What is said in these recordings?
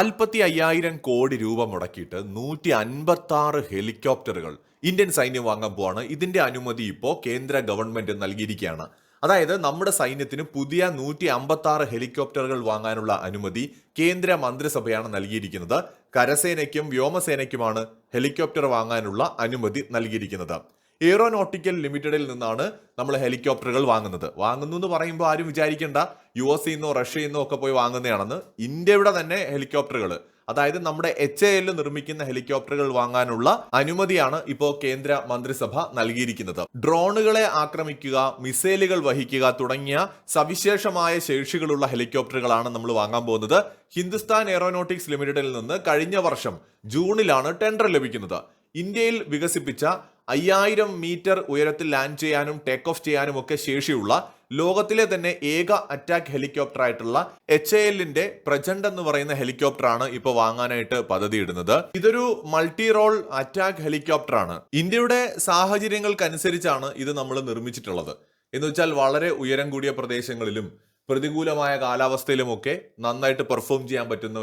45,000 കോടി രൂപ മുടക്കിയിട്ട് 156 ഹെലികോപ്റ്ററുകൾ ഇന്ത്യൻ സൈന്യം വാങ്ങാൻ പോവാണ്. ഇതിന്റെ അനുമതി ഇപ്പോൾ കേന്ദ്ര ഗവൺമെന്റ് നൽകിയിരിക്കുകയാണ്. അതായത് നമ്മുടെ സൈന്യത്തിന് പുതിയ 156 ഹെലികോപ്റ്ററുകൾ വാങ്ങാനുള്ള അനുമതി കേന്ദ്ര മന്ത്രിസഭയാണ് നൽകിയിരിക്കുന്നത്. കരസേനയ്ക്കും വ്യോമസേനയ്ക്കുമാണ് ഹെലികോപ്റ്റർ വാങ്ങാനുള്ള അനുമതി നൽകിയിരിക്കുന്നത്. എയ്റോനോട്ടിക്കൽ ലിമിറ്റഡിൽ നിന്നാണ് നമ്മൾ ഹെലികോപ്റ്ററുകൾ വാങ്ങുന്നു എന്ന് പറയുമ്പോൾ ആരും വിചാരിക്കേണ്ട US നിന്നോ റഷ്യയിൽ നിന്നോ ഒക്കെ പോയി വാങ്ങുന്നതാണെന്ന്. ഇന്ത്യയുടെ തന്നെ ഹെലികോപ്റ്ററുകൾ, അതായത് നമ്മുടെ HAL നിർമ്മിക്കുന്ന ഹെലികോപ്റ്ററുകൾ വാങ്ങാനുള്ള അനുമതിയാണ് ഇപ്പോൾ കേന്ദ്ര മന്ത്രിസഭ നൽകിയിരിക്കുന്നത്. ഡ്രോണുകളെ ആക്രമിക്കുക, മിസൈലുകൾ വഹിക്കുക തുടങ്ങിയ സവിശേഷമായ ശേഷികളുള്ള ഹെലികോപ്റ്ററുകളാണ് നമ്മൾ വാങ്ങാൻ പോകുന്നത്. ഹിന്ദുസ്ഥാൻ എയ്റോനോട്ടിക്സ് ലിമിറ്റഡിൽ നിന്ന് കഴിഞ്ഞ വർഷം ജൂണിലാണ് ടെൻഡർ ലഭിക്കുന്നത്. ഇന്ത്യയിൽ വികസിപ്പിച്ച 5000 മീറ്റർ ഉയരത്തിൽ ലാൻഡ് ചെയ്യാനും ടേക്ക് ഓഫ് ചെയ്യാനും ഒക്കെ ശേഷിയുള്ള ലോകത്തിലെ തന്നെ ഏക അറ്റാക്ക് ഹെലികോപ്റ്റർ ആയിട്ടുള്ള HALന്റെ പ്രചണ്ഡ് എന്ന് പറയുന്ന ഹെലികോപ്റ്ററാണ് ഇപ്പോൾ വാങ്ങാനായിട്ട് പദ്ധതിയിടുന്നത്. ഇതൊരു മൾട്ടി റോൾ അറ്റാക്ക് ഹെലികോപ്റ്റർ ആണ്. ഇന്ത്യയുടെ സാഹചര്യങ്ങൾക്കനുസരിച്ചാണ് ഇത് നമ്മൾ നിർമ്മിച്ചിട്ടുള്ളത്. എന്ന് വെച്ചാൽ വളരെ ഉയരം കൂടിയ പ്രദേശങ്ങളിലും പ്രതികൂലമായ കാലാവസ്ഥയിലുമൊക്കെ നന്നായിട്ട് പെർഫോം ചെയ്യാൻ പറ്റുന്ന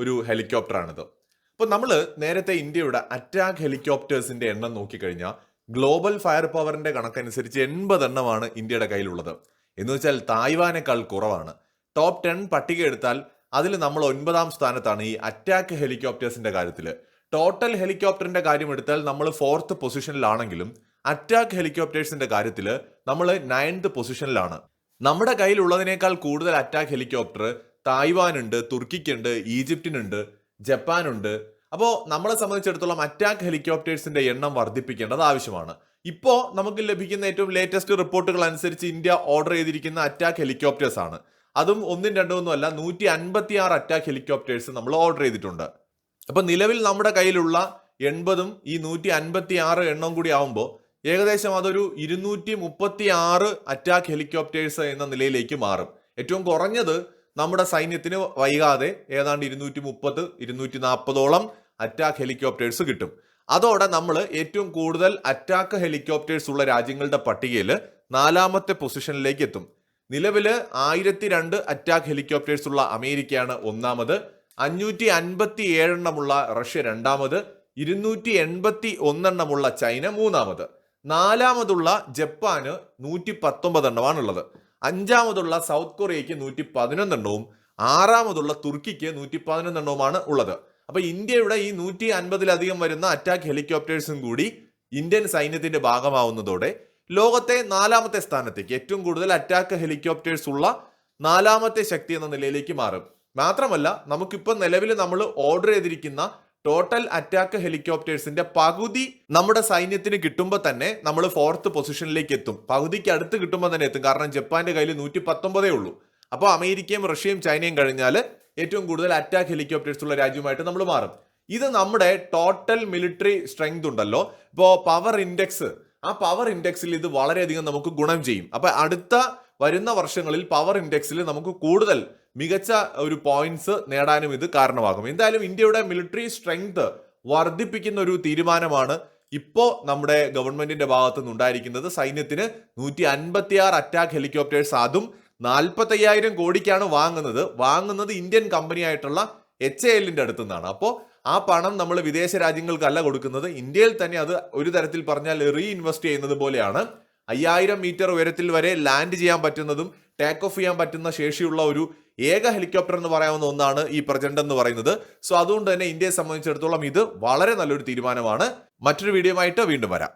ഒരു ഹെലികോപ്റ്ററാണിത്. അപ്പോൾ നമ്മൾ നേരത്തെ ഇന്ത്യയുടെ അറ്റാക്ക് ഹെലികോപ്റ്റേഴ്സിന്റെ എണ്ണം നോക്കിക്കഴിഞ്ഞാൽ ഗ്ലോബൽ ഫയർ പവറിന്റെ കണക്കനുസരിച്ച് 80 എണ്ണമാണ് ഇന്ത്യയുടെ കയ്യിലുള്ളത്. എന്ന് വെച്ചാൽ തായ്വാനേക്കാൾ കുറവാണ്. ടോപ്പ് 10 പട്ടിക എടുത്താൽ അതിൽ നമ്മൾ 9ാം സ്ഥാനത്താണ് ഈ അറ്റാക്ക് ഹെലികോപ്റ്റേഴ്സിന്റെ കാര്യത്തിൽ. ടോട്ടൽ ഹെലികോപ്റ്ററിന്റെ കാര്യം എടുത്താൽ നമ്മൾ 4th പൊസിഷനിലാണെങ്കിലും അറ്റാക്ക് ഹെലികോപ്റ്റേഴ്സിന്റെ കാര്യത്തിൽ നമ്മൾ 9th പൊസിഷനിലാണ്. നമ്മുടെ കയ്യിലുള്ളതിനേക്കാൾ കൂടുതൽ അറ്റാക്ക് ഹെലികോപ്റ്റർ തായ്വാനുണ്ട്, തുർക്കിക്കുണ്ട്, ഈജിപ്തിനുണ്ട്, ജപ്പാനുണ്ട്. അപ്പോൾ നമ്മളെ സംബന്ധിച്ചിടത്തോളം അറ്റാക്ക് ഹെലികോപ്റ്റേഴ്സിന്റെ എണ്ണം വർദ്ധിപ്പിക്കേണ്ടത് ആവശ്യമാണ്. ഇപ്പോൾ നമുക്ക് ലഭിക്കുന്ന ഏറ്റവും ലേറ്റസ്റ്റ് റിപ്പോർട്ടുകൾ അനുസരിച്ച് ഇന്ത്യ ഓർഡർ ചെയ്തിരിക്കുന്ന അറ്റാക്ക് ഹെലികോപ്റ്റേഴ്സ് ആണ്. അതും 1 2 ഒന്നും അല്ല, 156 അറ്റാക്ക് ഹെലികോപ്റ്റേഴ്സ് നമ്മൾ ഓർഡർ ചെയ്തിട്ടുണ്ട്. അപ്പൊ നിലവിൽ നമ്മുടെ കയ്യിലുള്ള 80ഉം ഈ 156 എണ്ണം കൂടി ആവുമ്പോൾ ഏകദേശം അതൊരു 236 അറ്റാക്ക് ഹെലികോപ്റ്റേഴ്സ് എന്ന നിലയിലേക്ക് മാറും. ഏറ്റവും കുറഞ്ഞത് നമ്മുടെ സൈന്യത്തിന് വൈകാതെ ഏതാണ്ട് 230 240ഓളം അറ്റാക്ക് ഹെലികോപ്റ്റേഴ്സ് കിട്ടും. അതോടെ നമ്മൾ ഏറ്റവും കൂടുതൽ അറ്റാക്ക് ഹെലികോപ്റ്റേഴ്സ് ഉള്ള രാജ്യങ്ങളുടെ പട്ടികയിൽ 4ാമത്തെ പൊസിഷനിലേക്ക് എത്തും. നിലവില് 1002 അറ്റാക്ക് ഹെലികോപ്റ്റേഴ്സ് ഉള്ള അമേരിക്കയാണ് 1ാമത്, 557 എണ്ണമുള്ള റഷ്യ 2ാമത്, 281 എണ്ണമുള്ള ചൈന 3ാമത്, 4ാമതുള്ള ജപ്പാന് 119 എണ്ണമാണുള്ളത്, 5ാമതുള്ള സൗത്ത് കൊറിയയ്ക്ക് 111 എണ്ണവും 6ാമതുള്ള തുർക്കിക്ക് 111 എണ്ണവുമാണ് ഉള്ളത്. അപ്പൊ ഇന്ത്യയുടെ ഈ 150ലധികം വരുന്ന അറ്റാക്ക് ഹെലികോപ്റ്റേഴ്സും കൂടി ഇന്ത്യൻ സൈന്യത്തിന്റെ ഭാഗമാവുന്നതോടെ ലോകത്തെ 4ാമത്തെ സ്ഥാനത്തേക്ക് ഏറ്റവും കൂടുതൽ അറ്റാക്ക് ഹെലികോപ്റ്റേഴ്സ് ഉള്ള 4ാമത്തെ ശക്തി എന്ന നിലയിലേക്ക് മാറും. മാത്രമല്ല, നമുക്കിപ്പോൾ നിലവിൽ നമ്മൾ ഓർഡർ ചെയ്തിരിക്കുന്ന ടോട്ടൽ അറ്റാക്ക് ഹെലികോപ്റ്റേഴ്സിന്റെ പകുതി നമ്മുടെ സൈന്യത്തിന് കിട്ടുമ്പോൾ തന്നെ നമ്മൾ 4th പൊസിഷനിലേക്ക് എത്തും. പകുതിക്ക് അടുത്ത് കിട്ടുമ്പോൾ തന്നെ എത്തും. കാരണം ജപ്പാന്റെ കയ്യിൽ 119 ഉള്ളൂ. അപ്പോൾ അമേരിക്കയും റഷ്യയും ചൈനയും കഴിഞ്ഞാൽ ഏറ്റവും കൂടുതൽ അറ്റാക്ക് ഹെലികോപ്റ്റേഴ്സ് ഉള്ള രാജ്യമായിട്ട് നമ്മൾ മാറും. ഇത് നമ്മുടെ ടോട്ടൽ മിലിറ്ററി സ്ട്രെങ്ത് ഉണ്ടല്ലോ, ഇപ്പോൾ പവർ ഇൻഡെക്സ്, ആ പവർ ഇൻഡെക്സിൽ ഇത് വളരെയധികം നമുക്ക് ഗുണം ചെയ്യും. അപ്പൊ അടുത്ത വരുന്ന വർഷങ്ങളിൽ പവർ ഇൻഡെക്സിൽ നമുക്ക് കൂടുതൽ മികച്ച ഒരു പോയിന്റ്സ് നേടാനും ഇത് കാരണമാകും. എന്തായാലും ഇന്ത്യയുടെ മിലിറ്ററി സ്ട്രെങ്ത് വർദ്ധിപ്പിക്കുന്ന ഒരു തീരുമാനമാണ് ഇപ്പോ നമ്മുടെ ഗവൺമെന്റിന്റെ ഭാഗത്തു നിന്നുണ്ടായിരിക്കുന്നത്. സൈന്യത്തിന് 156 അറ്റാക്ക് ഹെലികോപ്റ്റേഴ്സ്, അതും 45,000 കോടിക്കാണ് വാങ്ങുന്നത് ഇന്ത്യൻ കമ്പനി ആയിട്ടുള്ള HALന്റെ അടുത്തു നിന്നാണ്. അപ്പോൾ ആ പണം നമ്മൾ വിദേശ രാജ്യങ്ങൾക്കല്ല കൊടുക്കുന്നത്, ഇന്ത്യയിൽ തന്നെ അത് ഒരു തരത്തിൽ പറഞ്ഞാൽ റീഇൻവെസ്റ്റ് ചെയ്യുന്നത് പോലെയാണ്. 5000 മീറ്റർ ഉയരത്തിൽ വരെ ലാൻഡ് ചെയ്യാൻ പറ്റുന്നതും ടേക്ക് ഓഫ് ചെയ്യാൻ പറ്റുന്ന ശേഷിയുള്ള ഒരു ഏക ഹെലികോപ്റ്റർ എന്ന് പറയാവുന്ന ഒന്നാണ് ഈ പ്രചണ്ഡ് എന്ന് പറയുന്നത്. സോ അതുകൊണ്ട് തന്നെ ഇന്ത്യയെ സംബന്ധിച്ചിടത്തോളം ഇത് വളരെ നല്ലൊരു തീരുമാനമാണ്. മറ്റൊരു വീഡിയോയുമായിട്ട് വീണ്ടും വരാം.